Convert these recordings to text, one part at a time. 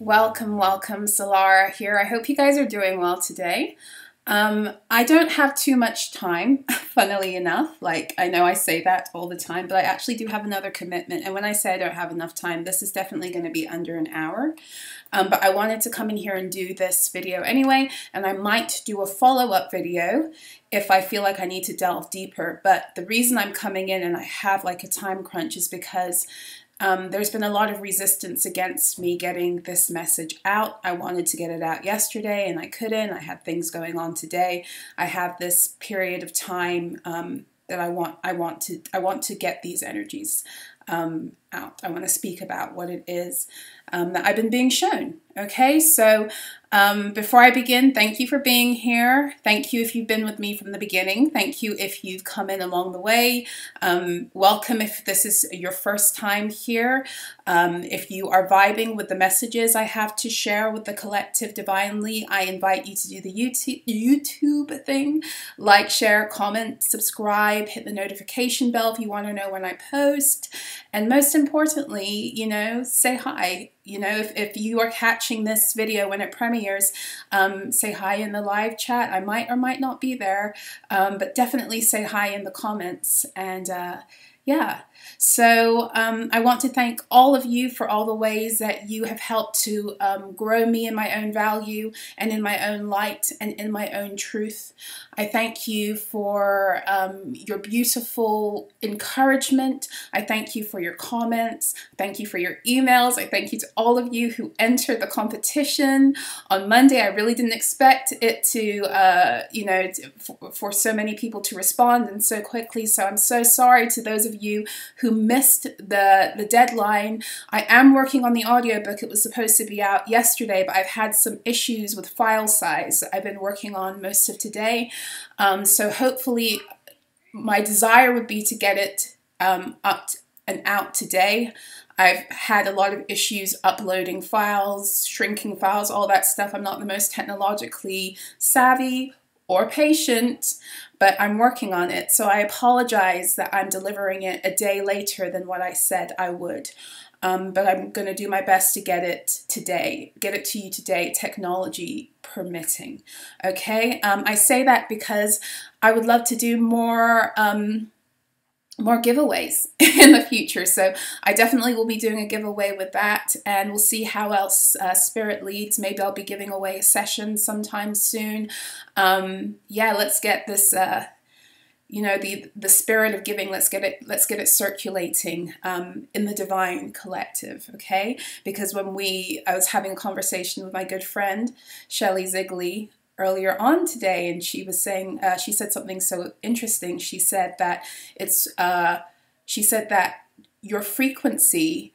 Welcome, welcome, So-La-Rah here. I hope you guys are doing well today. I don't have too much time, funnily enough. Like, I know I say that all the time, but I actually do have another commitment. And when I say I don't have enough time, this is definitely going to be under an hour. But I wanted to come in here and do this video anyway, and I might do a follow-up video if I feel like I need to delve deeper. But the reason I'm coming in and I have like a time crunch is because there's been a lot of resistance against me getting this message out. I wanted to get it out yesterday and I couldn't. I had things going on today. I have this period of time that I want to get these energies out. I want to speak about what it is that I've been being shown. Okay, so before I begin, thank you for being here. Thank you if you've been with me from the beginning. Thank you if you've come in along the way. Welcome if this is your first time here. If you are vibing with the messages I have to share with the collective divinely, I invite you to do the YouTube thing. Like, share, comment, subscribe, hit the notification bell if you want to know when I post. And most importantly, you know, say hi. You know, if you are catching this video when it premieres, say hi in the live chat. I might or might not be there, but definitely say hi in the comments. And yeah, so I want to thank all of you for all the ways that you have helped to grow me in my own value and in my own light and in my own truth. I thank you for your beautiful encouragement. I thank you for your comments. Thank you for your emails. I thank you to all of you who entered the competition on Monday. I really didn't expect it to, you know, for so many people to respond and so quickly. So I'm so sorry to those of you who missed the deadline. I am working on the audiobook. It was supposed to be out yesterday, but I've had some issues with file size I've been working on most of today. So hopefully my desire would be to get it up and out today. I've had a lot of issues uploading files, shrinking files, all that stuff. I'm not the most technologically savvy or patient, but I'm working on it. So I apologize that I'm delivering it a day later than what I said I would. But I'm going to do my best to get it today, get it to you today, technology permitting. Okay, I say that because I would love to do more giveaways in the future. So I definitely will be doing a giveaway with that, and we'll see how else Spirit leads. Maybe I'll be giving away a session sometime soon. Yeah, let's get this you know, the spirit of giving, let's get it circulating in the divine collective, okay? Because when I was having a conversation with my good friend Shelly Zigley earlier on today, and she was saying, she said something so interesting. She said that your frequency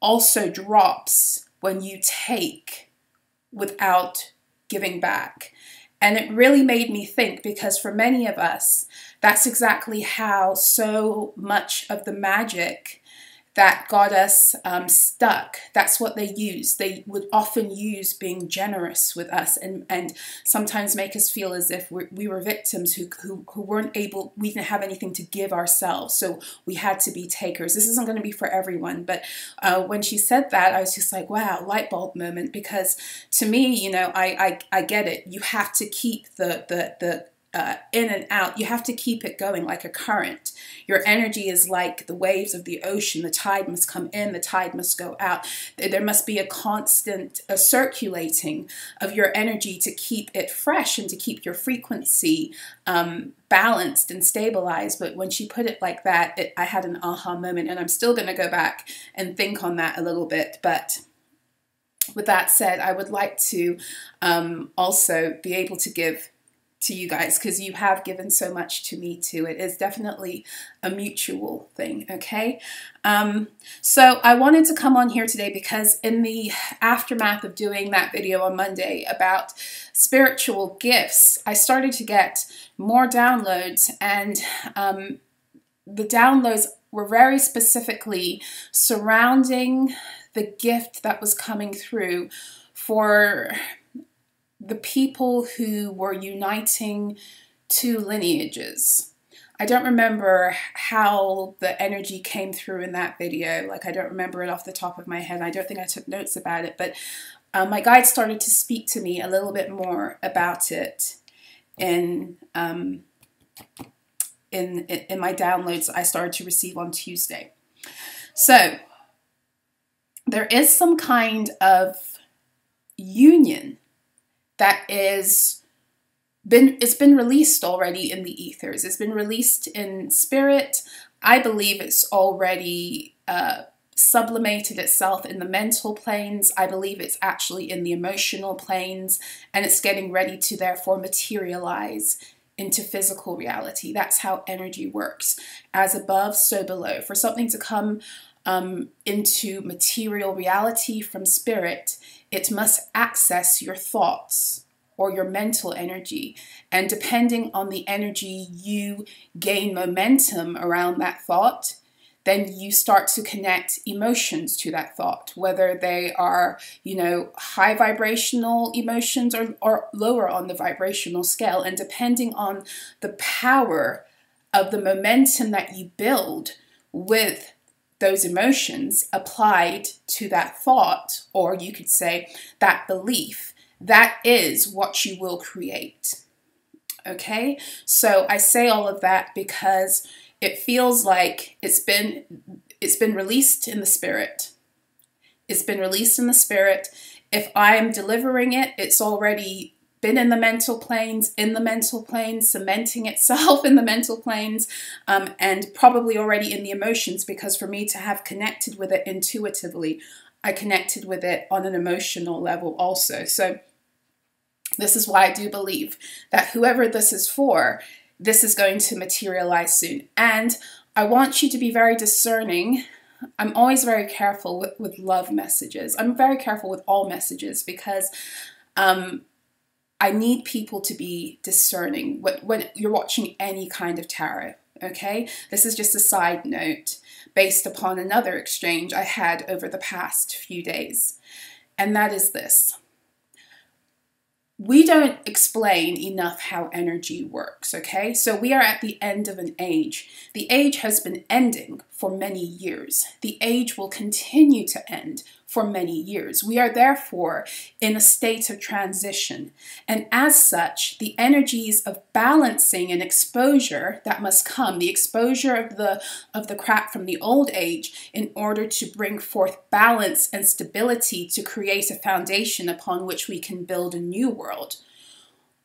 also drops when you take without giving back. And it really made me think, because for many of us, that's exactly how so much of the magic that got us stuck, that's what they use. They would often use being generous with us and sometimes make us feel as if we were victims who weren't able, we didn't have anything to give ourselves, so we had to be takers. This isn't going to be for everyone, but when she said that, I was just like, wow, light bulb moment, because to me, you know, I get it. You have to keep the in and out. You have to keep it going like a current. Your energy is like the waves of the ocean. The tide must come in, the tide must go out. There must be a constant circulating of your energy to keep it fresh and to keep your frequency balanced and stabilized. But when she put it like that, I had an aha moment, and I'm still going to go back and think on that a little bit. But with that said, I would like to also be able to give to you guys, because you have given so much to me too. It is definitely a mutual thing, okay? So I wanted to come on here today because in the aftermath of doing that video on Monday about spiritual gifts, I started to get more downloads, and the downloads were very specifically surrounding the gift that was coming through for the people who were uniting two lineages. I don't remember how the energy came through in that video. Like, I don't remember it off the top of my head. I don't think I took notes about it, but my guide started to speak to me a little bit more about it in my downloads I started to receive on Tuesday. So there is some kind of union that it's been released already in the ethers. It's been released in spirit. I believe it's already sublimated itself in the mental planes. I believe it's actually in the emotional planes, and it's getting ready to therefore materialize into physical reality. That's how energy works. As above, so below. For something to come into material reality from spirit, it must access your thoughts or your mental energy. And depending on the energy you gain momentum around that thought, then you start to connect emotions to that thought, whether they are, you know, high vibrational emotions or lower on the vibrational scale. And depending on the power of the momentum that you build with those emotions applied to that thought, or you could say that belief, that is what you will create. Okay? So I say all of that because it feels like it's been released in the spirit. It's been released in the spirit. If I'm delivering it, it's already been in the mental planes, cementing itself in the mental planes, and probably already in the emotions, because for me to have connected with it intuitively, I connected with it on an emotional level also. So this is why I do believe that whoever this is for, this is going to materialize soon. And I want you to be very discerning. I'm always very careful with love messages. I'm very careful with all messages because I need people to be discerning when you're watching any kind of tarot, okay? This is just a side note based upon another exchange I had over the past few days. And that is this. We don't explain enough how energy works, okay? So we are at the end of an age. The age has been ending for many years. The age will continue to end for many years. We are therefore in a state of transition. And as such, the energies of balancing and exposure that must come, the exposure of the crap from the old age in order to bring forth balance and stability to create a foundation upon which we can build a new world.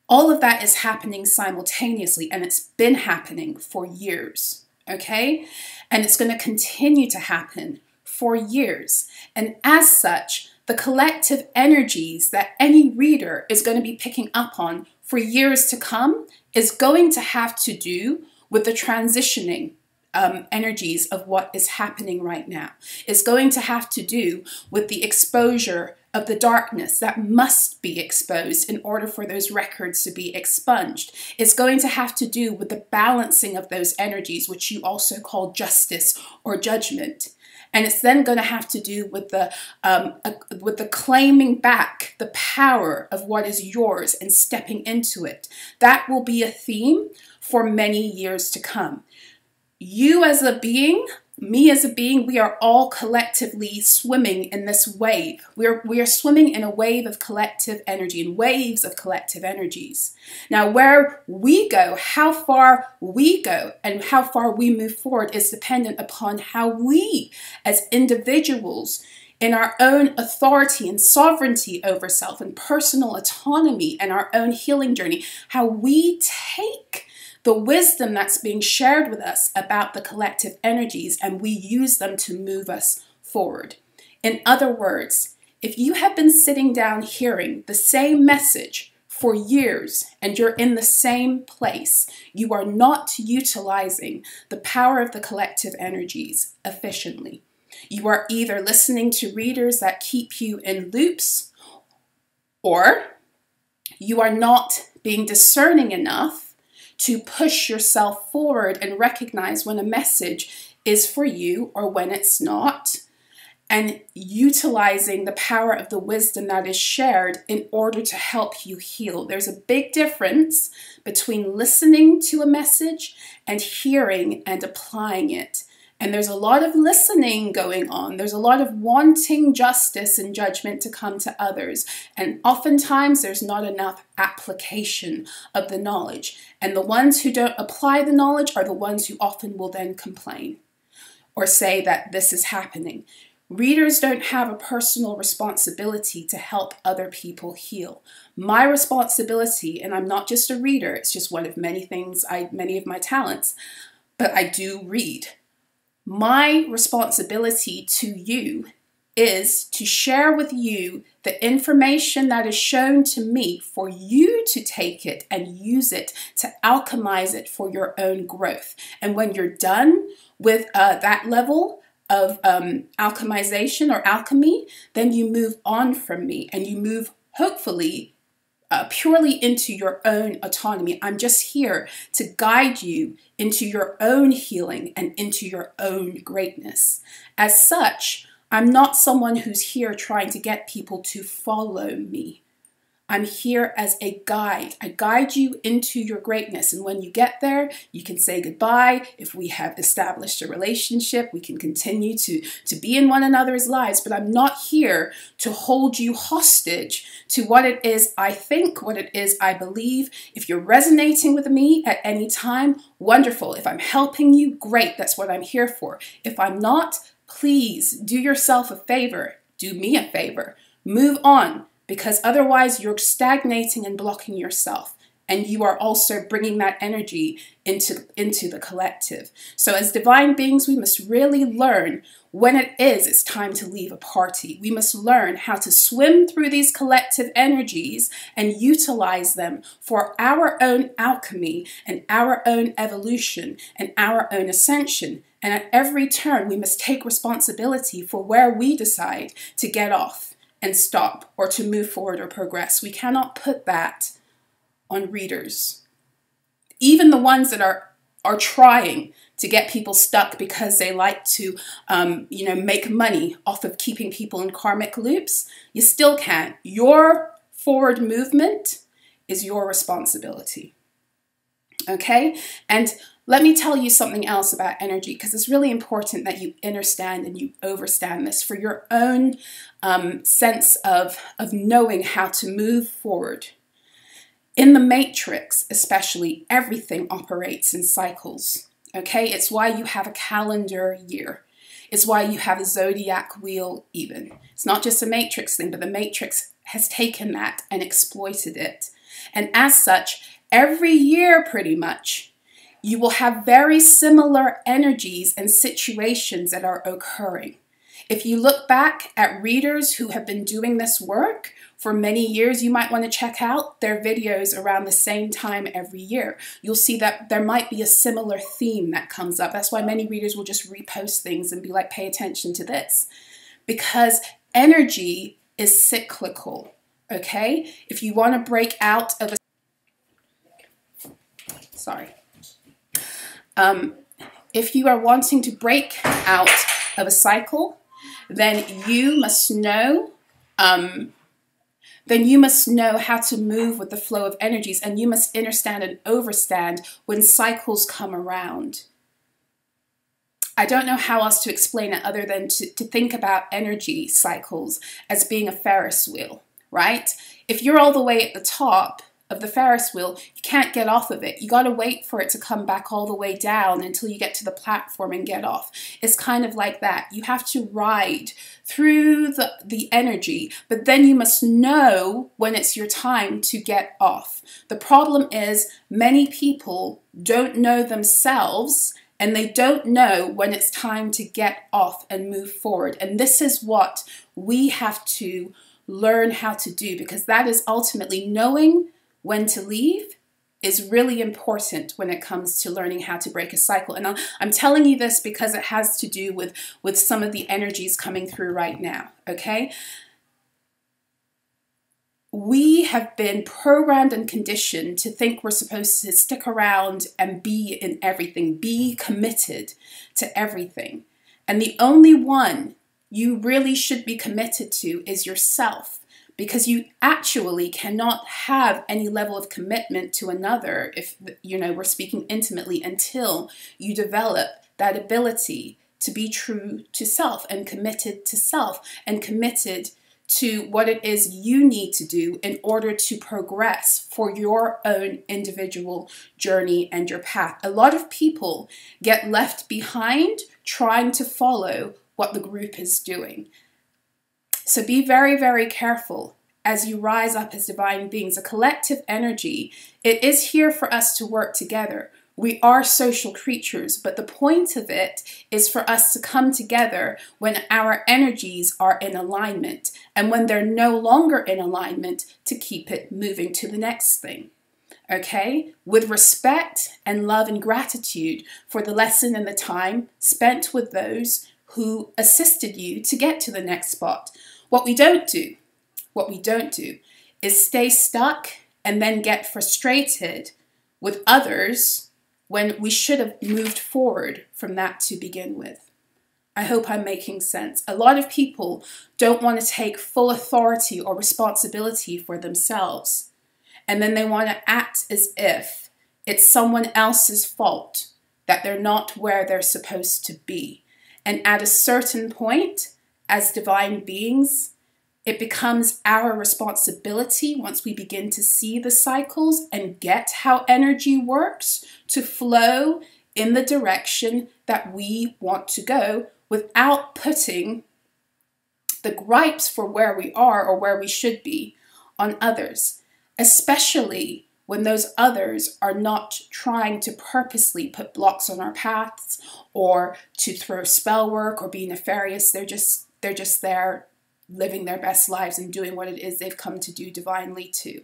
All of that is happening simultaneously, and it's been happening for years, okay? And it's going to continue to happen for years. And as such, the collective energies that any reader is going to be picking up on for years to come is going to have to do with the transitioning energies of what is happening right now. It's going to have to do with the exposure of the darkness that must be exposed in order for those records to be expunged. It's going to have to do with the balancing of those energies, which you also call justice or judgment. And it's then going to have to do with the claiming back the power of what is yours and stepping into it. That will be a theme for many years to come. You as a being, me as a being, we are all collectively swimming in this wave. We are swimming in a wave of collective energy, in waves of collective energies. Now, where we go, how far we go, and how far we move forward is dependent upon how we, as individuals, in our own authority and sovereignty over self and personal autonomy and our own healing journey, how we take the wisdom that's being shared with us about the collective energies and we use them to move us forward. In other words, if you have been sitting down hearing the same message for years and you're in the same place, you are not utilizing the power of the collective energies efficiently. You are either listening to readers that keep you in loops, or you are not being discerning enough to push yourself forward and recognize when a message is for you or when it's not. and utilizing the power of the wisdom that is shared in order to help you heal. There's a big difference between listening to a message and hearing and applying it. And there's a lot of listening going on. There's a lot of wanting justice and judgment to come to others. And oftentimes there's not enough application of the knowledge. And the ones who don't apply the knowledge are the ones who often will then complain or say that this is happening. Readers don't have a personal responsibility to help other people heal. My responsibility, and I'm not just a reader, it's just one of many things, many of my talents, but I do read. My responsibility to you is to share with you the information that is shown to me for you to take it and use it to alchemize it for your own growth. And when you're done with that level of alchemization or alchemy, then you move on from me and you move hopefully purely into your own autonomy. I'm just here to guide you into your own healing and into your own greatness. As such, I'm not someone who's here trying to get people to follow me. I'm here as a guide. I guide you into your greatness. And when you get there, you can say goodbye. If we have established a relationship, we can continue to be in one another's lives. But I'm not here to hold you hostage to what it is I think, what it is I believe. If you're resonating with me at any time, wonderful. If I'm helping you, great. That's what I'm here for. If I'm not, please do yourself a favor. Do me a favor. Move on. Because otherwise you're stagnating and blocking yourself. And you are also bringing that energy into the collective. So as divine beings, we must really learn when it's time to leave a party. We must learn how to swim through these collective energies and utilize them for our own alchemy and our own evolution and our own ascension. And at every turn, we must take responsibility for where we decide to get off and stop, or to move forward or progress. We cannot put that on readers. Even the ones that are trying to get people stuck because they like to, make money off of keeping people in karmic loops, you still can't. Your forward movement is your responsibility. Okay? And let me tell you something else about energy, because it's really important that you understand and you overstand this for your own sense of knowing how to move forward. In the matrix, especially, everything operates in cycles. Okay? It's why you have a calendar year. It's why you have a zodiac wheel even. It's not just a matrix thing, but the matrix has taken that and exploited it. And as such, every year pretty much, you will have very similar energies and situations that are occurring. If you look back at readers who have been doing this work for many years, you might want to check out their videos around the same time every year. You'll see that there might be a similar theme that comes up. That's why many readers will just repost things and be like, pay attention to this. Because energy is cyclical, okay? If you want to break out of if you are wanting to break out of a cycle, then you must know how to move with the flow of energies, and you must understand and overstand when cycles come around. I don't know how else to explain it other than to think about energy cycles as being a Ferris wheel, right? If you're all the way at the top of the Ferris wheel, you can't get off of it. You got to wait for it to come back all the way down until you get to the platform and get off. It's kind of like that. You have to ride through the energy, but then you must know when it's your time to get off. The problem is many people don't know themselves, and they don't know when it's time to get off and move forward. And this is what we have to learn how to do, because that is ultimately knowing when to leave is really important when it comes to learning how to break a cycle. And I'm telling you this because it has to do with some of the energies coming through right now, okay? We have been programmed and conditioned to think we're supposed to stick around and be in everything, be committed to everything. And the only one you really should be committed to is yourself, because you actually cannot have any level of commitment to another, if we're speaking intimately, until you develop that ability to be true to self and committed to self and committed to what it is you need to do in order to progress for your own individual journey and your path. A lot of people get left behind trying to follow what the group is doing. So be very, very careful as you rise up as divine beings, a collective energy. It is here for us to work together. We are social creatures, but the point of it is for us to come together when our energies are in alignment, and when they're no longer in alignment, to keep it moving to the next thing. Okay? With respect and love and gratitude for the lesson and the time spent with those who assisted you to get to the next spot. What we don't do is stay stuck and then get frustrated with others when we should have moved forward from that to begin with. I hope I'm making sense. A lot of people don't want to take full authority or responsibility for themselves, and then they want to act as if it's someone else's fault that they're not where they're supposed to be. And at a certain point, as divine beings, it becomes our responsibility, once we begin to see the cycles and get how energy works, to flow in the direction that we want to go without putting the gripes for where we are or where we should be on others, especially when those others are not trying to purposely put blocks on our paths or to throw spell work or be nefarious. They're just there living their best lives and doing what it is they've come to do divinely too.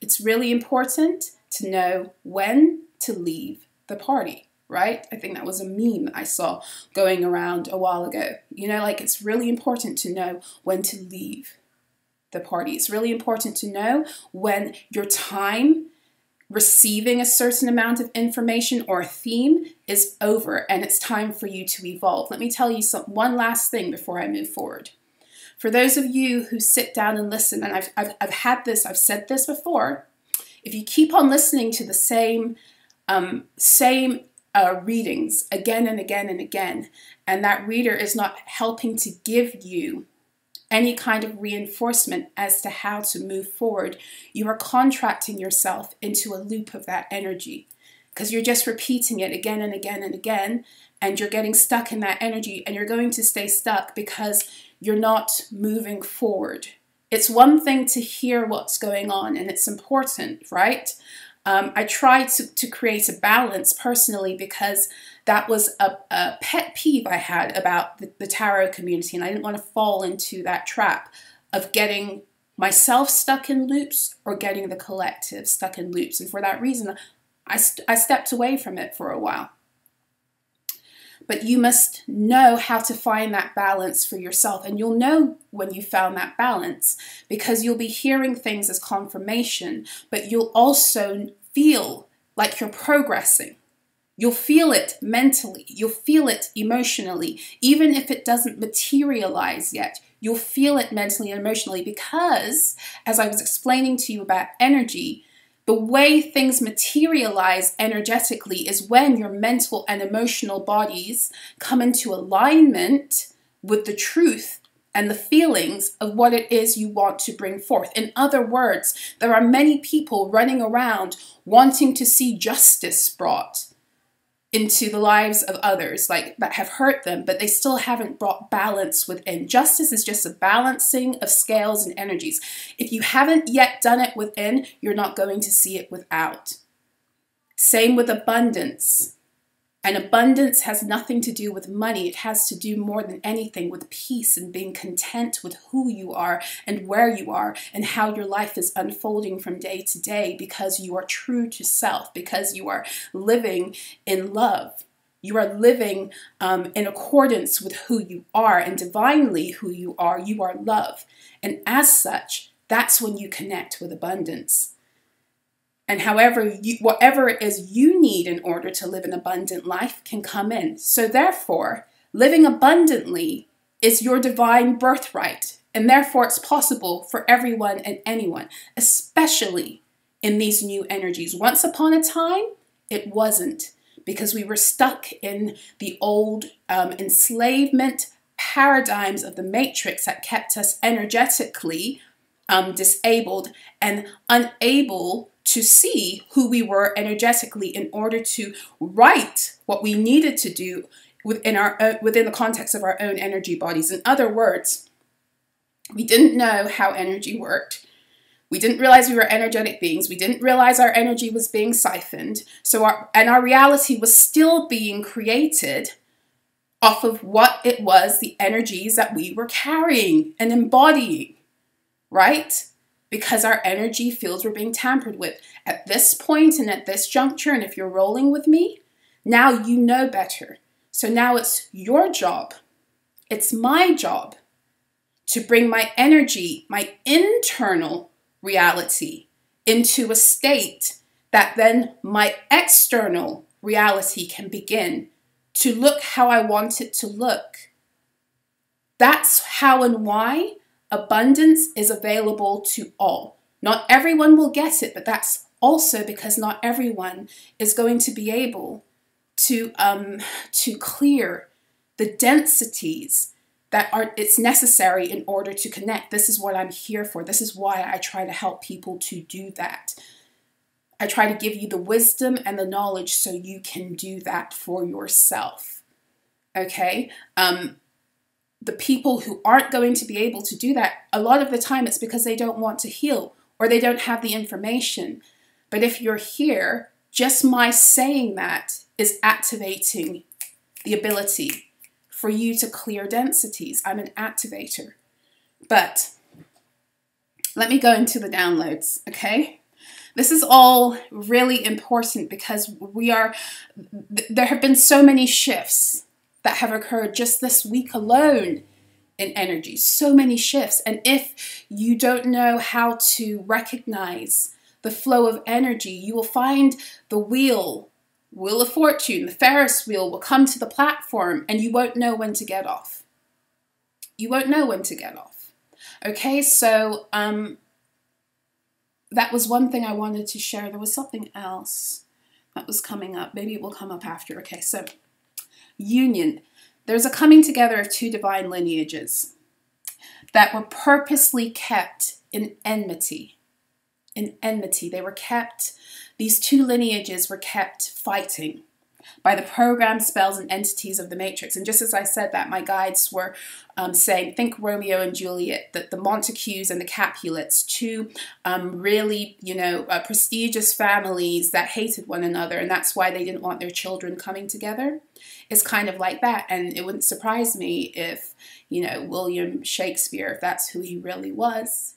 It's really important to know when to leave the party, right? I think that was a meme I saw going around a while ago. It's really important to know when to leave the party. It's really important to know when your time receiving a certain amount of information or a theme is over and it's time for you to evolve. Let me tell you one last thing before I move forward. For those of you who sit down and listen, and I've said this before, if you keep on listening to the same readings again and again and again, and that reader is not helping to give you any kind of reinforcement as to how to move forward, you are contracting yourself into a loop of that energy, because you're just repeating it again and again and again, and you're getting stuck in that energy, and you're going to stay stuck because you're not moving forward. It's one thing to hear what's going on, and it's important, right? I tried to create a balance personally, because that was a pet peeve I had about the tarot community, and I didn't want to fall into that trap of getting myself stuck in loops or getting the collective stuck in loops. And for that reason, I stepped away from it for a while. But you must know how to find that balance for yourself. And you'll know when you found that balance, because you'll be hearing things as confirmation, but you'll also feel like you're progressing. You'll feel it mentally. You'll feel it emotionally. Even if it doesn't materialize yet, you'll feel it mentally and emotionally, because, as I was explaining to you about energy, the way things materialize energetically is when your mental and emotional bodies come into alignment with the truth and the feelings of what it is you want to bring forth. In other words, there are many people running around wanting to see justice brought into the lives of others, that have hurt them, but they still haven't brought balance within. Justice is just a balancing of scales and energies. If you haven't yet done it within, you're not going to see it without. Same with abundance. And abundance has nothing to do with money. It has to do more than anything with peace and being content with who you are and where you are and how your life is unfolding from day to day, because you are true to self, because you are living in love. You are living in accordance with who you are, and divinely who you are. You are love. And as such, that's when you connect with abundance. And whatever it is you need in order to live an abundant life can come in. So therefore, living abundantly is your divine birthright, and therefore it's possible for everyone and anyone, especially in these new energies. Once upon a time, it wasn't, because we were stuck in the old enslavement paradigms of the matrix that kept us energetically disabled and unable to see who we were energetically in order to write what we needed to do within the context of our own energy bodies. In other words, we didn't know how energy worked. We didn't realize we were energetic beings. We didn't realize our energy was being siphoned. Our reality was still being created off of what it was, the energies that we were carrying and embodying, right? Because our energy fields were being tampered with. At this point and at this juncture, and if you're rolling with me, now you know better. So now it's your job, it's my job to bring my energy, my internal reality into a state that then my external reality can begin to look how I want it to look. That's how and why abundance is available to all. Not everyone will get it, but that's also because not everyone is going to be able to clear the densities that it's necessary in order to connect. This is what I'm here for. This is why I try to help people to do that. I try to give you the wisdom and the knowledge so you can do that for yourself. Okay? The people who aren't going to be able to do that, a lot of the time it's because they don't want to heal or they don't have the information. But if you're here, just my saying that is activating the ability for you to clear densities. I'm an activator. But let me go into the downloads, okay? This is all really important because there have been so many shifts that have occurred just this week alone in energy. So many shifts. And if you don't know how to recognize the flow of energy, you will find the Wheel of Fortune, the Ferris wheel will come to the platform and you won't know when to get off. You won't know when to get off. Okay, so that was one thing I wanted to share. There was something else that was coming up. Maybe it will come up after. Okay, so union. There's a coming together of two divine lineages that were purposely kept in enmity. In enmity. They were kept, these two lineages were kept fighting by the program, spells, and entities of the matrix. And just as I said that, my guides were saying, think Romeo and Juliet, that the Montagues and the Capulets, two really, prestigious families that hated one another, and that's why they didn't want their children coming together. It's kind of like that, and it wouldn't surprise me if, William Shakespeare, if that's who he really was,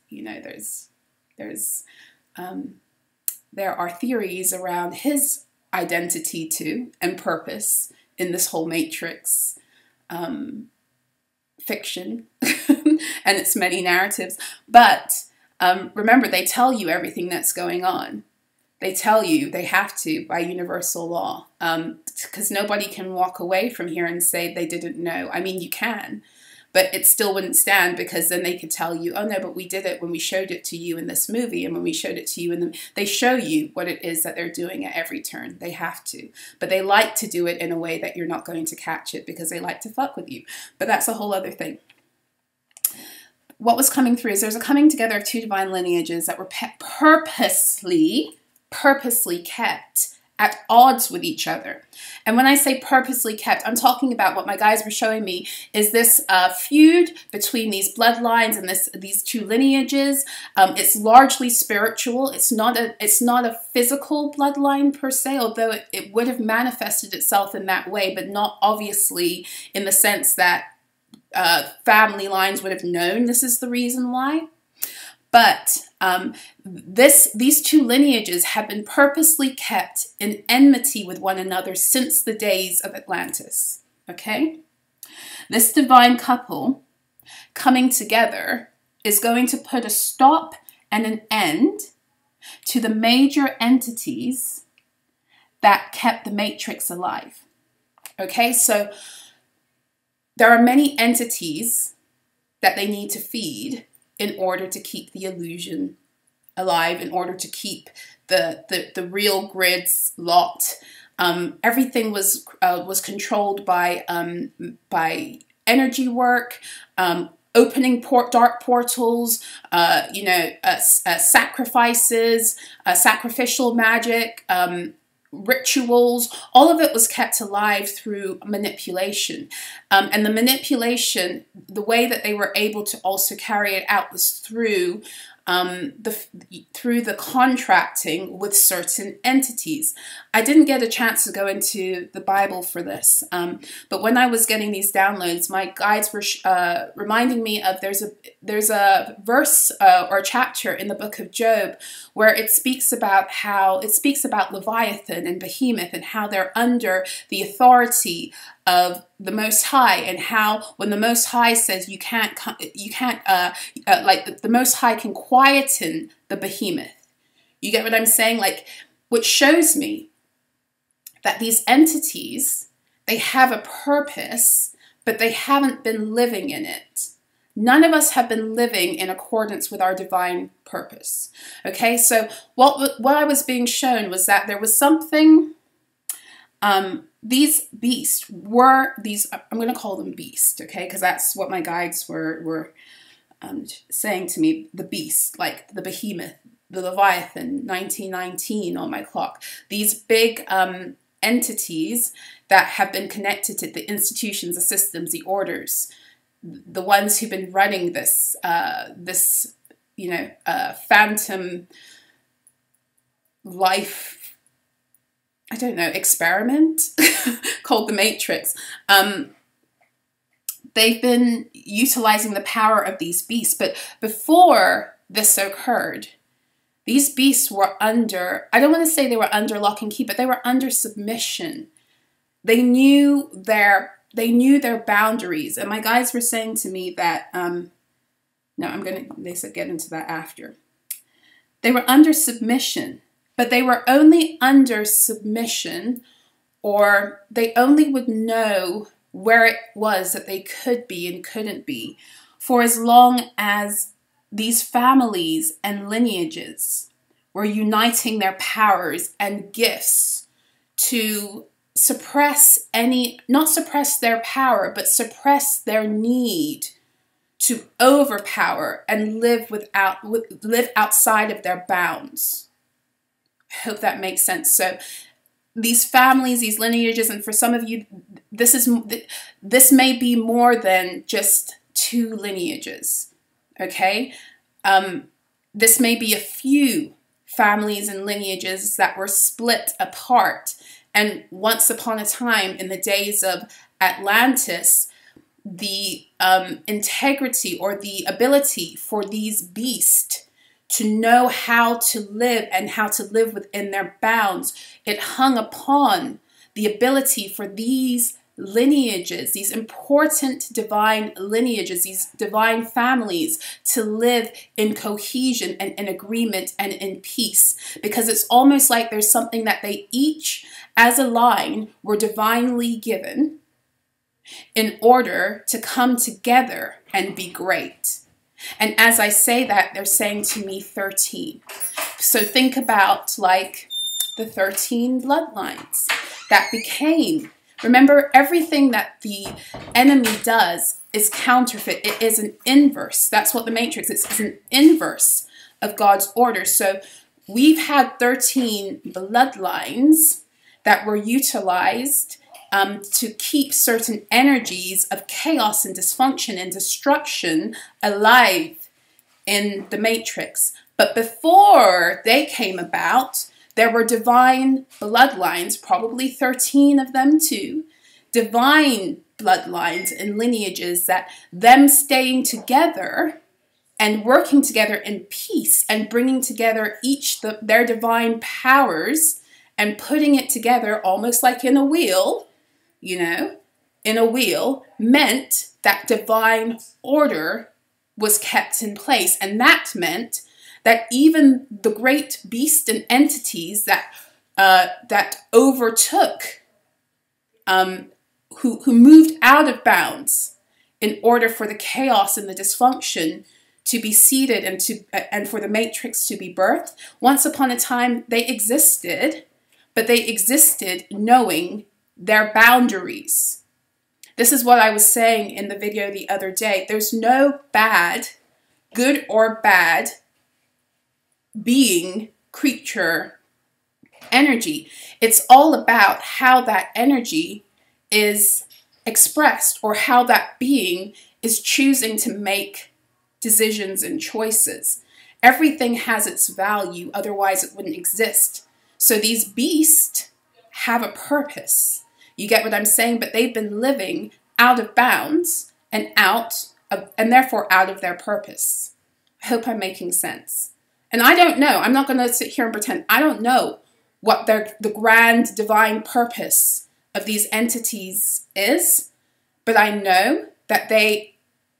there are theories around his identity too and purpose in this whole matrix fiction and its many narratives. But remember, they tell you everything that's going on. They tell you, they have to, by universal law, because nobody can walk away from here and say they didn't know. I mean, you can, but it still wouldn't stand, because then they could tell you, oh no, but we did it when we showed it to you in this movie, and when we showed it to you they show you what it is that they're doing at every turn. They have to. But they like to do it in a way that you're not going to catch it, because they like to fuck with you. But that's a whole other thing. What was coming through is there's a coming together of two divine lineages that were purposely kept at odds with each other. And when I say purposely kept, I'm talking about what my guys were showing me is this feud between these bloodlines and these two lineages. It's largely spiritual. It's not a physical bloodline per se, although it would have manifested itself in that way, but not obviously in the sense that family lines would have known this is the reason why. But these two lineages have been purposely kept in enmity with one another since the days of Atlantis, okay? This divine couple coming together is going to put a stop and an end to the major entities that kept the matrix alive, okay? So there are many entities that they need to feed in order to keep the illusion alive, in order to keep the real grids locked. Everything was controlled by energy work, opening dark portals, sacrifices, sacrificial magic, rituals. All of it was kept alive through manipulation. And the manipulation, the way that they were able to also carry it out was through the contracting with certain entities. I didn't get a chance to go into the Bible for this, but when I was getting these downloads, my guides were reminding me of there's a verse or a chapter in the book of Job where it speaks about Leviathan and Behemoth and how they're under the authority of the Most High, and how when the Most High says the Most High can quieten the behemoth. You get what I'm saying? Like, which shows me that these entities, they have a purpose, but they haven't been living in it. None of us have been living in accordance with our divine purpose. Okay, so what I was being shown was that there was something. These beasts were these. I'm going to call them beasts, okay, because that's what my guides were saying to me. The beast, like the behemoth, the Leviathan, 1919 on my clock. These big entities that have been connected to the institutions, the systems, the orders, the ones who've been running this phantom life, I don't know, experiment called the Matrix. They've been utilizing the power of these beasts. But before this occurred, these beasts were under, I don't want to say they were under lock and key, but they were under submission. They knew their boundaries. And my guides were saying to me that, they said get into that after. They were under submission. But they were only under submission, or they only would know where it was that they could be and couldn't be, for as long as these families and lineages were uniting their powers and gifts to not suppress their power, but suppress their need to overpower and live outside of their bounds. I hope that makes sense. So these families, these lineages, and for some of you, this may be more than just 2 lineages, okay? This may be a few families and lineages that were split apart. And once upon a time, in the days of Atlantis, the integrity or the ability for these beasts to know how to live and how to live within their bounds, it hung upon the ability for these lineages, these important divine lineages, these divine families to live in cohesion and in agreement and in peace. Because it's almost like there's something that they each, as a line, were divinely given in order to come together and be great. And as I say that, they're saying to me 13. So think about like the 13 bloodlines that became. Remember, everything that the enemy does is counterfeit. It is an inverse. That's what the Matrix is. It's an inverse of God's order. So we've had 13 bloodlines that were utilized to keep certain energies of chaos and dysfunction and destruction alive in the Matrix. But before they came about, there were divine bloodlines, probably 13 of them too, divine bloodlines and lineages that them staying together and working together in peace and bringing together each their divine powers and putting it together almost like in a wheel, you know, in a wheel, meant that divine order was kept in place. And that meant that even the great beasts and entities that overtook who moved out of bounds in order for the chaos and the dysfunction to be seeded and for the matrix to be birthed. Once upon a time, they existed, but they existed knowing their boundaries. This is what I was saying in the video the other day. There's no bad, good or bad being, creature, energy. It's all about how that energy is expressed or how that being is choosing to make decisions and choices. Everything has its value, otherwise it wouldn't exist. So these beasts have a purpose. You get what I'm saying? But they've been living out of bounds and therefore out of their purpose. I hope I'm making sense. And I don't know. I'm not going to sit here and pretend. I don't know what the grand divine purpose of these entities is. But I know that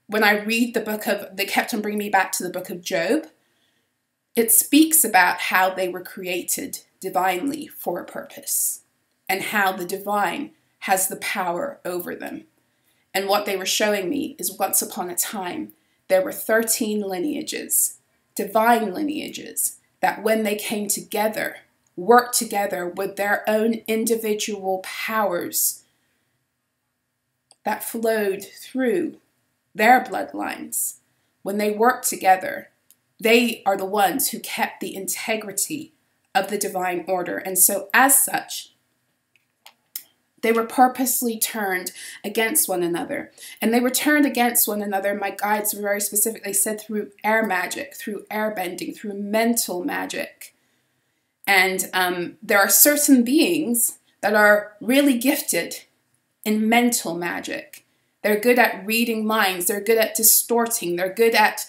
when I read the book of, they kept on bringing me back to the book of Job, it speaks about how they were created divinely for a purpose and how the divine has the power over them. And what they were showing me is once upon a time, there were 13 lineages, divine lineages, that when they came together, worked together with their own individual powers that flowed through their bloodlines. When they worked together, they are the ones who kept the integrity of the divine order. And so as such, they were purposely turned against one another. And they were turned against one another, my guides very specifically said, through air magic, through air bending, through mental magic. And there are certain beings that are really gifted in mental magic. They're good at reading minds. They're good at distorting. They're good at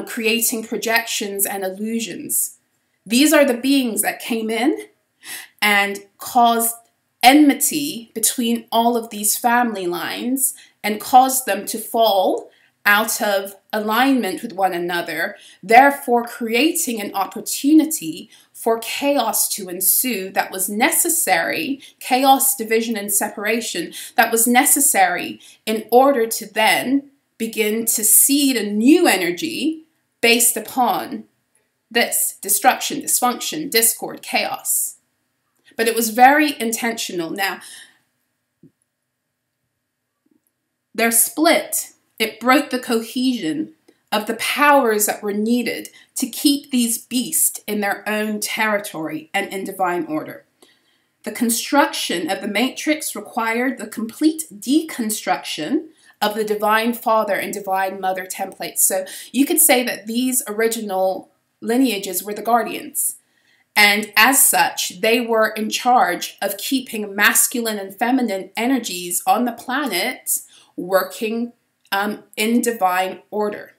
creating projections and illusions. These are the beings that came in and caused enmity between all of these family lines and caused them to fall out of alignment with one another, therefore creating an opportunity for chaos to ensue that was necessary, chaos, division, and separation, that was necessary in order to then begin to seed a new energy based upon this destruction, dysfunction, discord, chaos. But it was very intentional. Now, their split, it broke the cohesion of the powers that were needed to keep these beasts in their own territory and in divine order. The construction of the matrix required the complete deconstruction of the divine father and divine mother templates. So you could say that these original lineages were the guardians. And as such, they were in charge of keeping masculine and feminine energies on the planet working in divine order.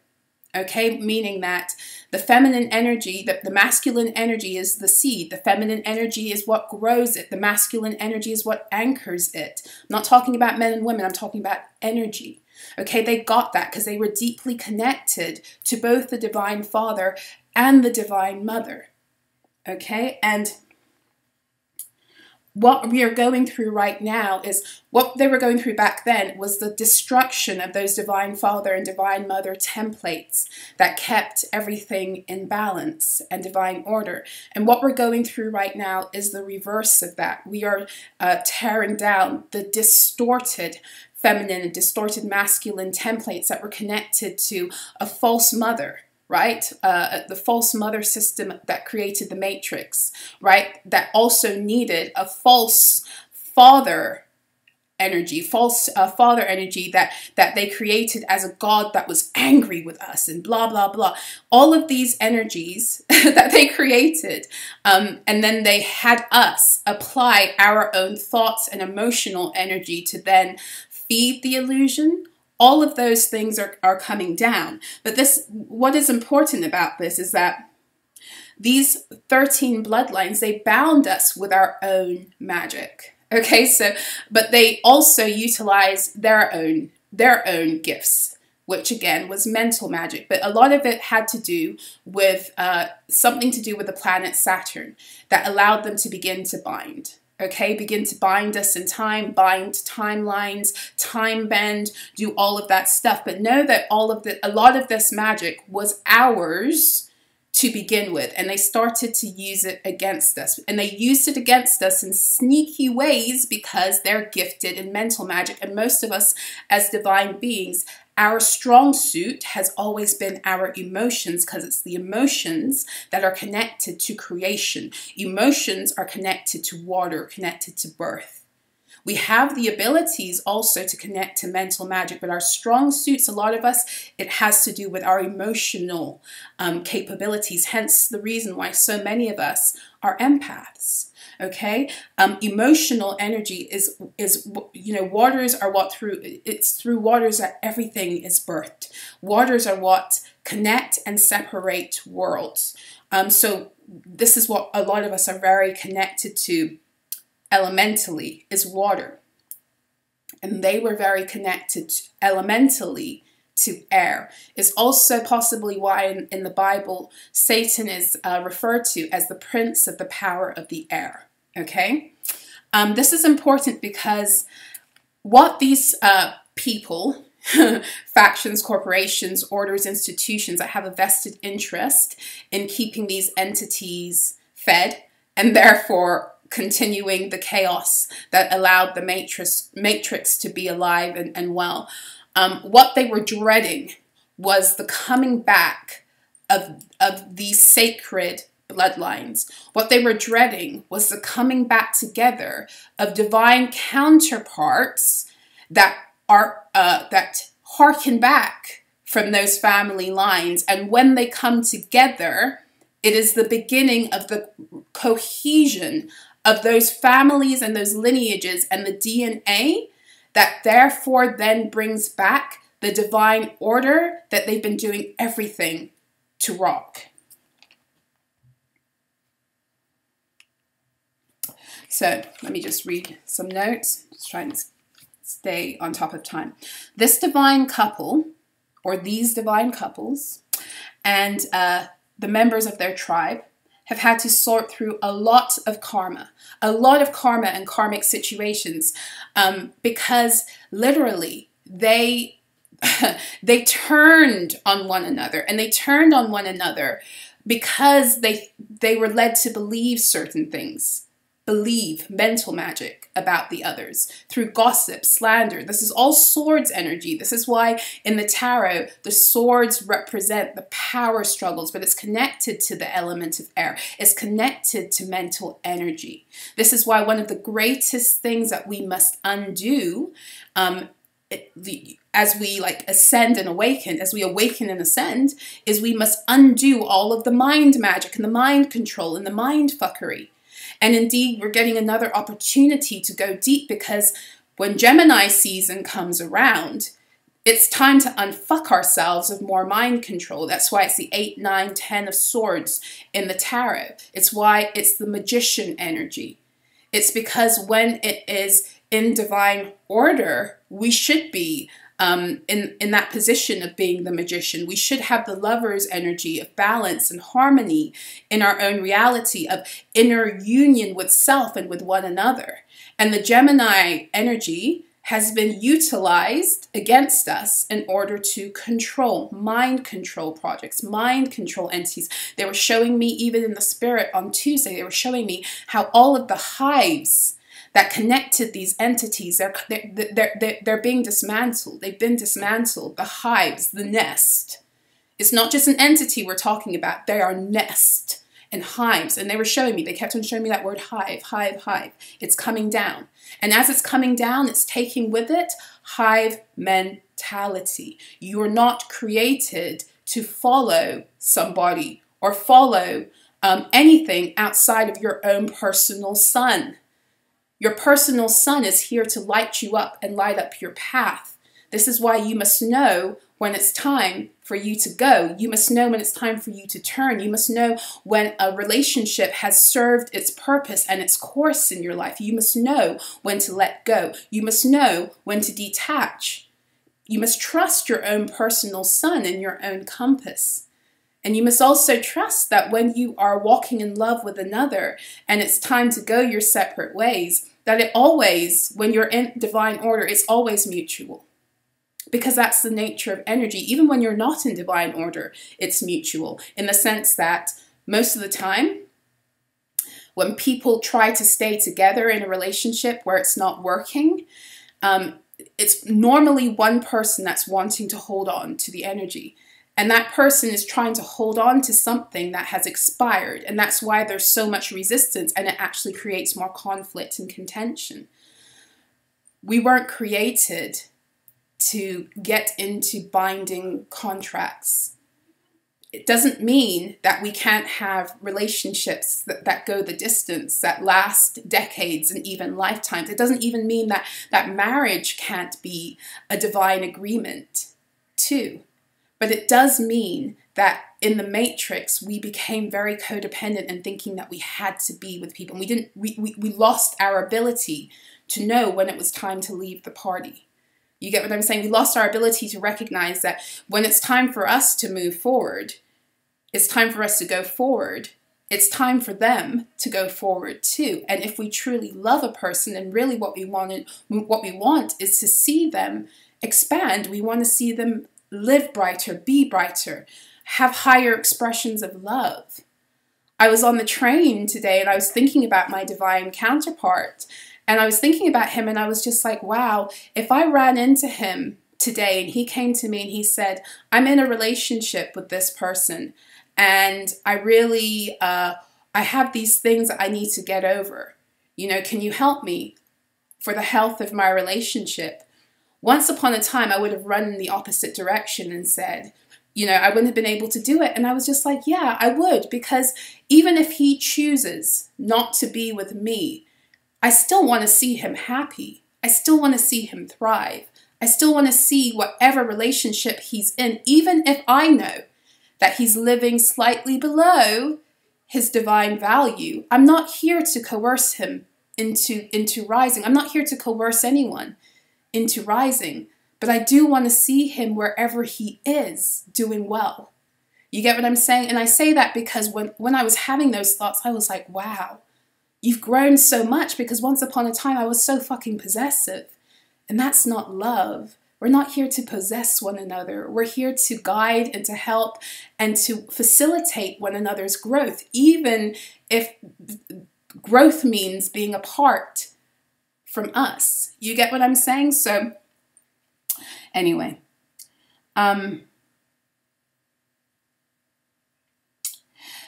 Okay, meaning that the feminine energy, the masculine energy is the seed. The feminine energy is what grows it. The masculine energy is what anchors it. I'm not talking about men and women. I'm talking about energy. Okay, they got that because they were deeply connected to both the divine father and the divine mother. Okay, and what we are going through right now is what they were going through back then was the destruction of those divine father and divine mother templates that kept everything in balance and divine order. And what we're going through right now is the reverse of that. We are tearing down the distorted feminine and distorted masculine templates that were connected to a false mother. Right? The false mother system that created the matrix, right? That also needed a false father energy, that they created as a god that was angry with us and blah, blah, blah. All of these energies that they created. And then they had us apply our own thoughts and emotional energy to then feed the illusion. All of those things are coming down. But what is important about this is that these 13 bloodlines, they bound us with our own magic. Okay, but they also utilized their own gifts, which again was mental magic. But a lot of it had to do with something to do with the planet Saturn that allowed them to begin to bind. Okay, begin to bind us in time, bind timelines, time bend, do all of that stuff. But know that a lot of this magic was ours to begin with, and they started to use it against us. And they used it against us in sneaky ways because they're gifted in mental magic. And most of us as divine beings, our strong suit has always been our emotions, because it's the emotions that are connected to creation. Emotions are connected to water, connected to birth. We have the abilities also to connect to mental magic, but our strong suits, a lot of us, it has to do with our emotional capabilities. Hence the reason why so many of us are empaths. Okay, emotional energy is waters are what it's through waters that everything is birthed. Waters are what connect and separate worlds. So this is what a lot of us are very connected to. Elementally is water, and they were very connected elementally to air. It's also possibly why in the Bible Satan is referred to as the prince of the power of the air. Okay, this is important because what these people, factions, corporations, orders, institutions that have a vested interest in keeping these entities fed, and therefore continuing the chaos that allowed the matrix to be alive and well. What they were dreading was the coming back of these sacred bloodlines. What they were dreading was the coming back together of divine counterparts that harken back from those family lines. And when they come together, it is the beginning of the cohesion of those families and those lineages and the DNA that therefore then brings back the divine order that they've been doing everything to rock. So let me just read some notes, just trying to stay on top of time. This divine couple, or these divine couples, and the members of their tribe have had to sort through a lot of karma and karmic situations, because literally they turned on one another, and they turned on one another because they were led to believe certain things. Believe mental magic about the others through gossip, slander. This is all swords energy. This is why in the tarot, the swords represent the power struggles, but it's connected to the element of air. It's connected to mental energy. This is why one of the greatest things that we must undo as we ascend and awaken, as we awaken and ascend, is we must undo all of the mind magic and the mind control and the mind fuckery. And indeed, we're getting another opportunity to go deep, because when Gemini season comes around, it's time to unfuck ourselves of more mind control. That's why it's the 8, 9, 10 of swords in the tarot. It's why it's the magician energy. It's because when it is in divine order, we should be in that position of being the magician. We should have the lover's energy of balance and harmony in our own reality, of inner union with self and with one another. And the Gemini energy has been utilized against us in order to control, mind control projects, mind control entities. They were showing me, even in the spirit on Tuesday, they were showing me how all of the hives that connected these entities, they're being dismantled. They've been dismantled. The hives, the nest. It's not just an entity we're talking about. They are nest and hives. And they were showing me, they kept on showing me that word hive, hive, hive. It's coming down. And as it's coming down, it's taking with it hive mentality. You are not created to follow somebody or follow anything outside of your own personal sun. Your personal sun is here to light you up and light up your path. This is why you must know when it's time for you to go. You must know when it's time for you to turn. You must know when a relationship has served its purpose and its course in your life. You must know when to let go. You must know when to detach. You must trust your own personal sun and your own compass. And you must also trust that when you are walking in love with another and it's time to go your separate ways, that it always, when you're in divine order, it's always mutual. Because that's the nature of energy. Even when you're not in divine order, it's mutual. In the sense that most of the time, when people try to stay together in a relationship where it's not working, it's normally one person that's wanting to hold on to the energy. And that person is trying to hold on to something that has expired. And that's why there's so much resistance, and it actually creates more conflict and contention. We weren't created to get into binding contracts. It doesn't mean that we can't have relationships that go the distance, that last decades and even lifetimes. It doesn't even mean that marriage can't be a divine agreement too. But it does mean that in the matrix, we became very codependent and thinking that we had to be with people. And we lost our ability to know when it was time to leave the party. You get what I'm saying? We lost our ability to recognize that when it's time for us to move forward, it's time for us to go forward. It's time for them to go forward too. And if we truly love a person, and really what we want is to see them expand. We want to see them live brighter, be brighter, have higher expressions of love. I was on the train today and I was thinking about my divine counterpart. And I was thinking about him and I was just like, wow, if I ran into him today and he came to me and he said, I'm in a relationship with this person and I really, I have these things that I need to get over. You know, can you help me for the health of my relationship? Once upon a time, I would have run in the opposite direction and said, you know, I wouldn't have been able to do it. And I was just like, yeah, I would, because even if he chooses not to be with me, I still want to see him happy. I still want to see him thrive. I still want to see whatever relationship he's in, even if I know that he's living slightly below his divine value. I'm not here to coerce him into rising. I'm not here to coerce anyone into rising, but I do want to see him wherever he is doing well. You get what I'm saying? And I say that because when I was having those thoughts, I was like, wow. You've grown so much, because once upon a time I was so fucking possessive. And that's not love. We're not here to possess one another. We're here to guide and to help and to facilitate one another's growth, even if growth means being apart from us. You get what I'm saying? So anyway.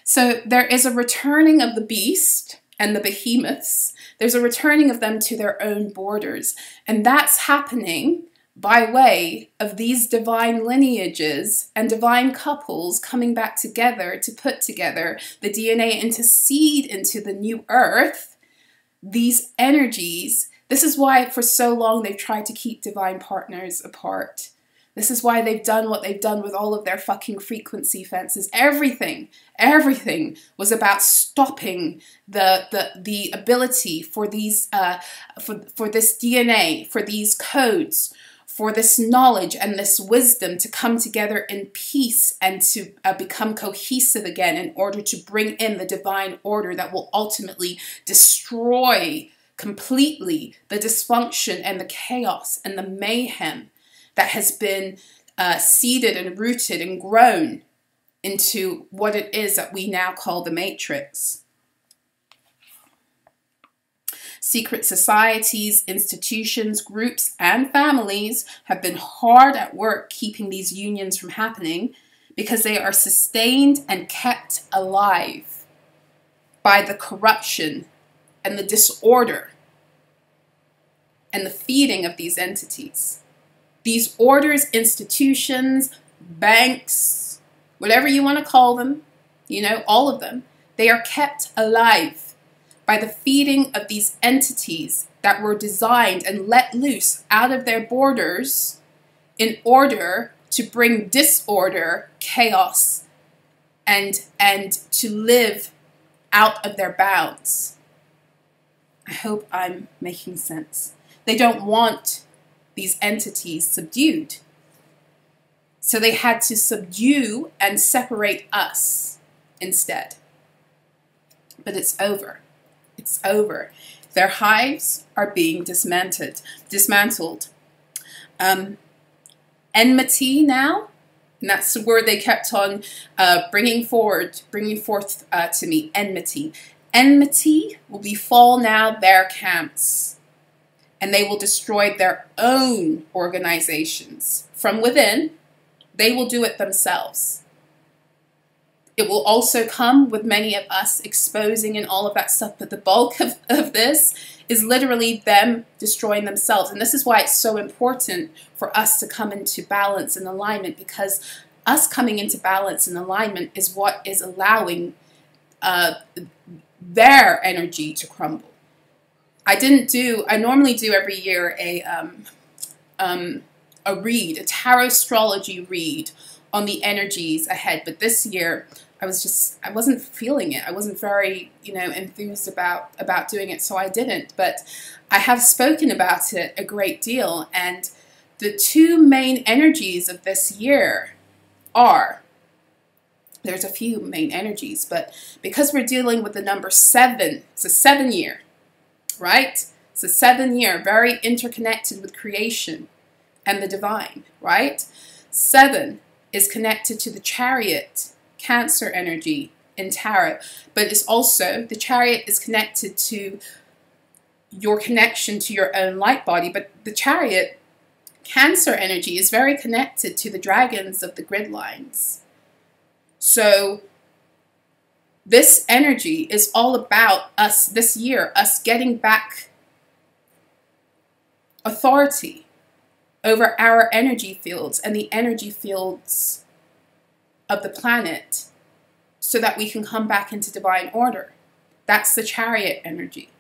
So there is a returning of the beast and the behemoths. There's a returning of them to their own borders. And that's happening by way of these divine lineages and divine couples coming back together to put together the DNA and to seed into the new earth these energies. This is why for so long they've tried to keep divine partners apart. This is why they've done what they've done with all of their fucking frequency fences. Everything was about stopping the ability for these for this DNA, for these codes, for this knowledge and this wisdom to come together in peace and to become cohesive again in order to bring in the divine order that will ultimately destroy completely the dysfunction and the chaos and the mayhem that has been seeded and rooted and grown into what it is that we now call the matrix. Secret societies, institutions, groups, and families have been hard at work keeping these unions from happening because they are sustained and kept alive by the corruption and the disorder and the feeding of these entities. These orders, institutions, banks, whatever you want to call them, you know, all of them, they are kept alive by the feeding of these entities that were designed and let loose out of their borders in order to bring disorder, chaos, and to live out of their bounds. I hope I'm making sense. They don't want these entities subdued. So they had to subdue and separate us instead. But it's over. It's over. Their hives are being dismantled. Enmity now, and that's the word they kept on bringing forth to me, enmity. Enmity will befall now their camps, and they will destroy their own organizations. From within, they will do it themselves. It will also come with many of us exposing and all of that stuff, but the bulk of this is literally them destroying themselves. And this is why it's so important for us to come into balance and alignment, because us coming into balance and alignment is what is allowing their energy to crumble. I normally do every year a tarot astrology read on the energies ahead, but this year I wasn't feeling it. I wasn't very, enthused about doing it, so I didn't. But I have spoken about it a great deal, and the two main energies of this year are, there's a few main energies, but because we're dealing with the number 7, it's a 7 year, right? It's a 7 year, very interconnected with creation and the divine, right? 7 is connected to the Chariot, Cancer energy in tarot, but it's also, the Chariot is connected to your connection to your own light body, but the Chariot, Cancer energy, is very connected to the dragons of the grid lines. So this energy is all about us this year, us getting back authority over our energy fields and the energy fields of the planet, so that we can come back into divine order. That's the Chariot energy.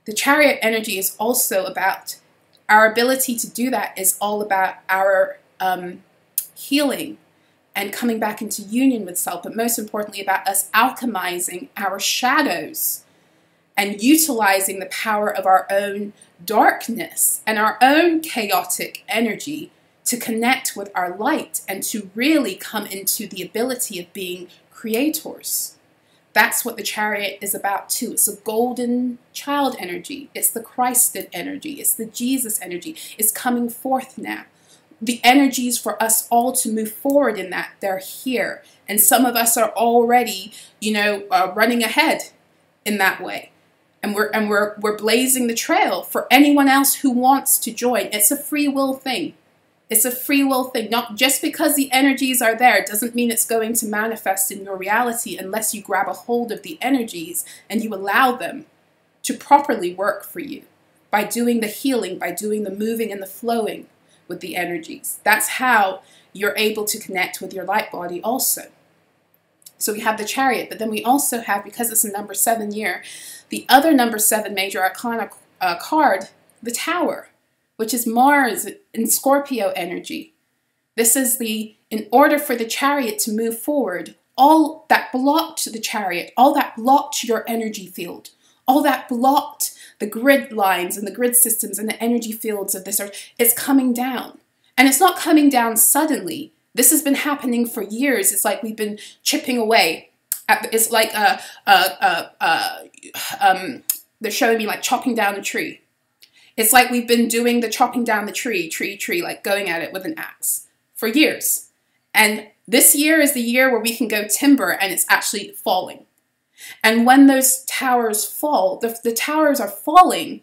The Chariot energy is also about our ability to do that, is all about our healing and coming back into union with self, but most importantly about us alchemizing our shadows and utilizing the power of our own darkness and our own chaotic energy to connect with our light and to really come into the ability of being creators. That's what the Chariot is about too. It's a golden child energy. It's the Christed energy. It's the Jesus energy. It's coming forth now. The energies for us all to move forward in that, they're here. And some of us are already, running ahead in that way. And we're blazing the trail for anyone else who wants to join. It's a free will thing. It's a free will thing. Not just because the energies are there doesn't mean it's going to manifest in your reality unless you grab a hold of the energies and you allow them to properly work for you by doing the healing, by doing the moving and the flowing with the energies. That's how you're able to connect with your light body also. So we have the Chariot, but then we also have, because it's a number 7 year, the other number 7 major arcana card, the Tower, which is Mars in Scorpio energy. This is in order for the Chariot to move forward, all that blocked the Chariot, all that blocked your energy field, all that blocked the grid lines and the grid systems and the energy fields of this earth, it's coming down. And it's not coming down suddenly. This has been happening for years. It's like we've been chipping away. It's like they're showing me like chopping down a tree. It's like we've been doing the chopping down the tree, like going at it with an axe for years. And this year is the year where we can go timber and it's actually falling. And when those towers fall, the towers are falling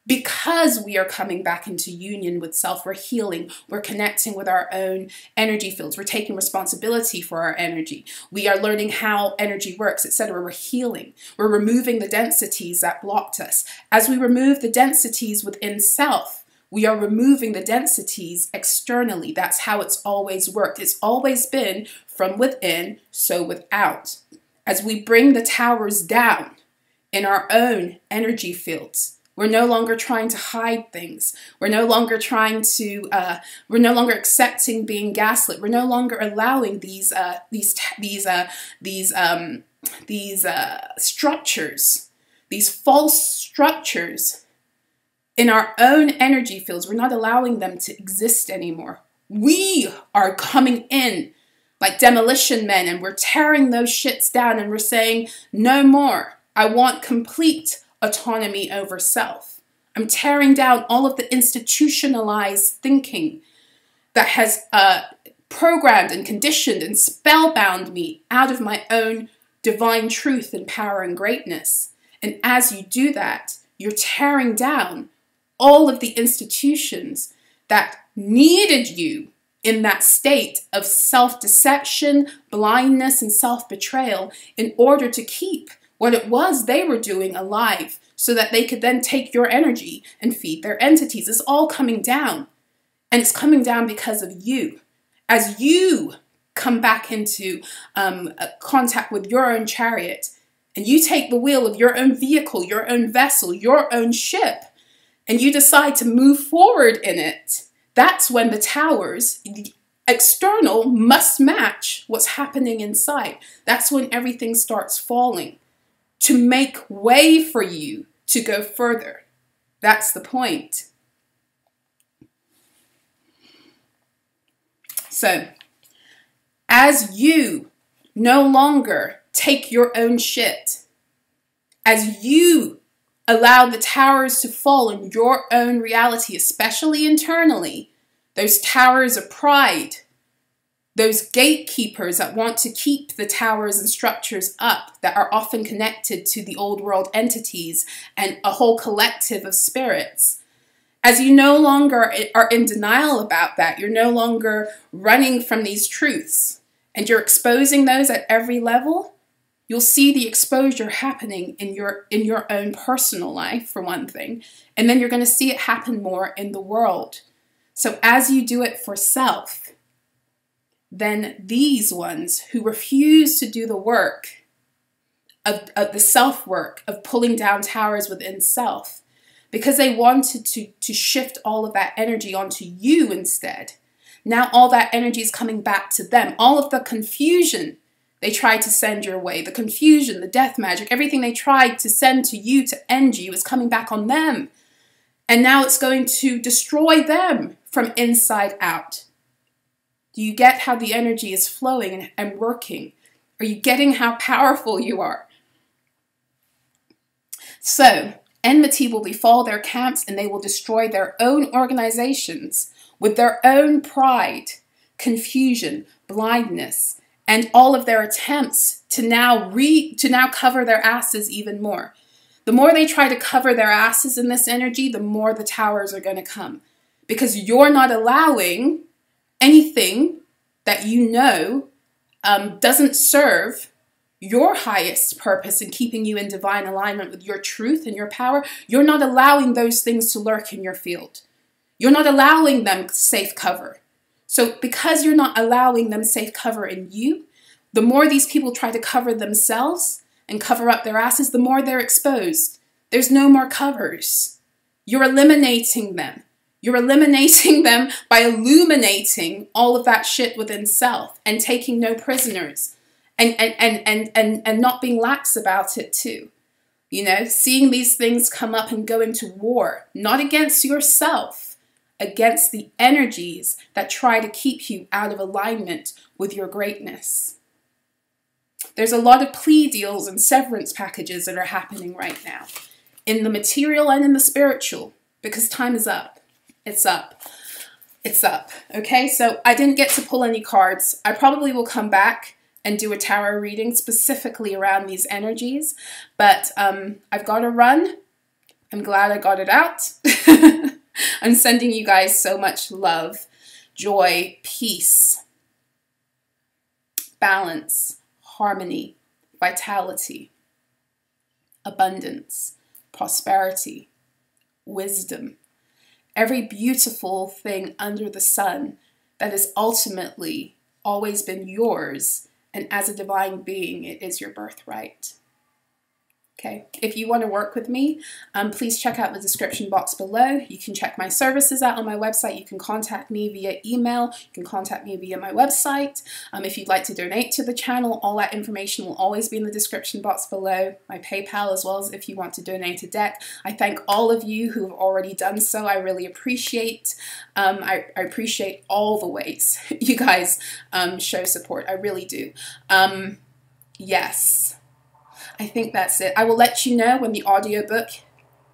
because we are coming back into union with self. We're healing. We're connecting with our own energy fields. We're taking responsibility for our energy. We are learning how energy works, etc. We're healing. We're removing the densities that blocked us. As we remove the densities within self, we are removing the densities externally. That's how it's always worked. It's always been from within, so without. As we bring the towers down in our own energy fields, we're no longer trying to hide things. We're no longer we're no longer accepting being gaslit. We're no longer allowing these structures, these false structures in our own energy fields. We're not allowing them to exist anymore. We are coming in like demolition men, and we're tearing those shits down, and we're saying, no more. I want complete autonomy over self. I'm tearing down all of the institutionalized thinking that has programmed and conditioned and spellbound me out of my own divine truth and power and greatness. And as you do that, you're tearing down all of the institutions that needed you in that state of self-deception, blindness, and self-betrayal in order to keep what it was they were doing alive, so that they could then take your energy and feed their entities. It's all coming down. And it's coming down because of you. As you come back into contact with your own chariot, and you take the wheel of your own vehicle, your own vessel, your own ship, and you decide to move forward in it, that's when the towers, the external, must match what's happening inside. That's when everything starts falling to make way for you to go further. That's the point. So, as you no longer take your own shit, as you allow the towers to fall in your own reality, especially internally, those towers of pride, those gatekeepers that want to keep the towers and structures up that are often connected to the old world entities and a whole collective of spirits. As you no longer are in denial about that, you're no longer running from these truths, and you're exposing those at every level, you'll see the exposure happening in your own personal life, for one thing, and then you're going to see it happen more in the world. So as you do it for self, then these ones who refuse to do the work of the self-work, of pulling down towers within self, because they wanted to shift all of that energy onto you instead, now all that energy is coming back to them. All of the confusion they tried to send your way, the confusion, the death magic, everything they tried to send to you to end you is coming back on them. And now it's going to destroy them from inside out. Do you get how the energy is flowing and working? Are you getting how powerful you are? So, enmity will befall their camps, and they will destroy their own organizations with their own pride, confusion, blindness, and all of their attempts to now cover their asses even more. The more they try to cover their asses in this energy, the more the towers are going to come. Because you're not allowing anything that you know doesn't serve your highest purpose in keeping you in divine alignment with your truth and your power. You're not allowing those things to lurk in your field. You're not allowing them safe cover. So because you're not allowing them safe cover in you, the more these people try to cover themselves and cover up their asses, the more they're exposed. There's no more covers. You're eliminating them. You're eliminating them by illuminating all of that shit within self and taking no prisoners and not being lax about it too. You know, seeing these things come up and go into war, not against yourself, against the energies that try to keep you out of alignment with your greatness. There's a lot of plea deals and severance packages that are happening right now, in the material and in the spiritual, because time is up. It's up. It's up. Okay, so I didn't get to pull any cards. I probably will come back and do a tarot reading specifically around these energies, but I've got to run. I'm glad I got it out. I'm sending you guys so much love, joy, peace, balance, harmony, vitality, abundance, prosperity, wisdom, every beautiful thing under the sun that has ultimately always been yours, and as a divine being, it is your birthright. Okay, if you want to work with me, please check out the description box below. You can check my services out on my website. You can contact me via email. You can contact me via my website. If you'd like to donate to the channel, all that information will always be in the description box below. My PayPal, as well as if you want to donate a deck. I thank all of you who have already done so. I really appreciate. I appreciate all the ways you guys show support. I really do. Yes. I think that's it. I will let you know when the audiobook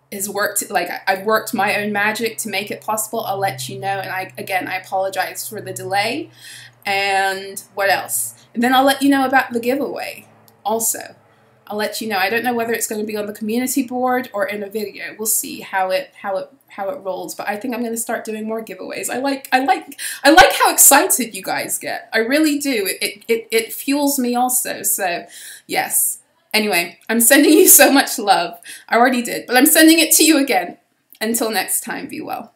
is worked, like I've worked my own magic to make it possible. I'll let you know. And again, I apologize for the delay. And what else? And then I'll let you know about the giveaway also. I'll let you know. I don't know whether it's going to be on the community board or in a video. We'll see how it rolls. But I think I'm going to start doing more giveaways. I like how excited you guys get. I really do. It fuels me also. So yes. Anyway, I'm sending you so much love. I already did, but I'm sending it to you again. Until next time, be well.